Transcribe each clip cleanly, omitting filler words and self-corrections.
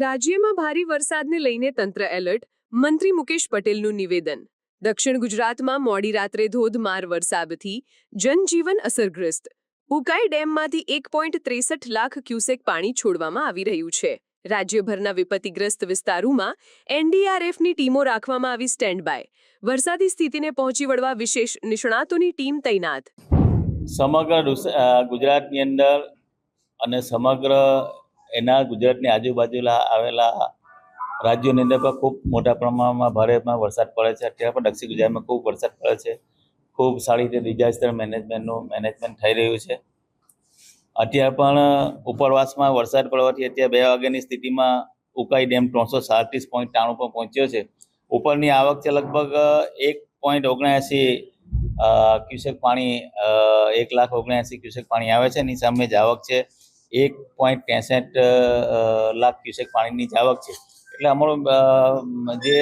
રાજ્યમાં ભારે વરસાદને લઈને તંત્ર એલર્ટ, મંત્રી મુકેશ પટેલનું નિવેદન. દક્ષિણ ગુજરાતમાં મોડી રાત્રે ધોધમાર વરસાદથી જનજીવન અસરગ્રસ્ત. ઉકાઈ ડેમમાંથી 1.63 લાખ ક્યુસેક પાણી છોડવામાં આવી રહ્યું છે. રાજ્યભરના વિપત્તિગ્રસ્ત વિસ્તારોમાં એનડીઆરએફની ટીમો રાખવામાં આવી સ્ટેન્ડ બાય. વરસાદી સ્થિતિને પહોંચી વળવા વિશેષ નિષ્ણાતોની ટીમ તૈનાત. સમગ્ર ગુજરાતની અંદર અને સમગ્ર એના ગુજરાતની આજુબાજુના આવેલા રાજ્યોની અંદર પણ ખૂબ મોટા પ્રમાણમાં ભારેમાં વરસાદ પડે છે. અત્યારે પણ દક્ષિણ ગુજરાતમાં ખૂબ વરસાદ પડે છે. ખૂબ સારી રીતે ડિઝાસ્ટર મેનેજમેન્ટ થઈ રહ્યું છે. અત્યારે પણ ઉપરવાસમાં વરસાદ પડવાથી અત્યારે 2 વાગ્યાની સ્થિતિમાં ઉકાઈ ડેમ 337.93 પર પહોંચ્યો છે. ઉપરની આવક છે લગભગ 1.79 ક્યુસેક પાણી 1,79,000 ક્યુસેક પાણી આવે છે. એની સામે જ આવક છે 1.63 લાખ ક્યુસેક પાણીની જ આવક છે. એટલે અમારું જે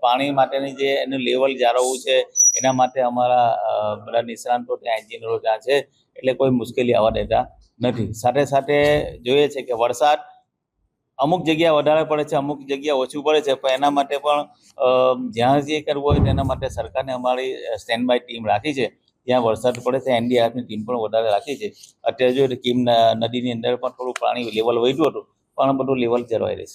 પાણી માટેની જે એનું લેવલ જાળવવું છે એના માટે અમારા બધા નિષ્ણાતો ત્યાં એન્જિનિયરો ત્યાં છે, એટલે કોઈ મુશ્કેલી આવવા દેતા નથી. સાથે સાથે જોઈએ છે કે વરસાદ અમુક જગ્યા વધારે પડે છે, અમુક જગ્યા ઓછું પડે છે, પણ એના માટે પણ જ્યાં જે કરવું હોય તેના માટે સરકારને અમારી સ્ટેન્ડ બાય ટીમ રાખી છે. ત્યાં વરસાદ પડે છે એનડીઆરએફની ટીમ પણ વધારે રાખી છે. અત્યારે જો કીમ નદીની અંદર પણ થોડું પાણી લેવલ વધ્યું હતું, પણ બધું લેવલ જળવાઈ રહેશે.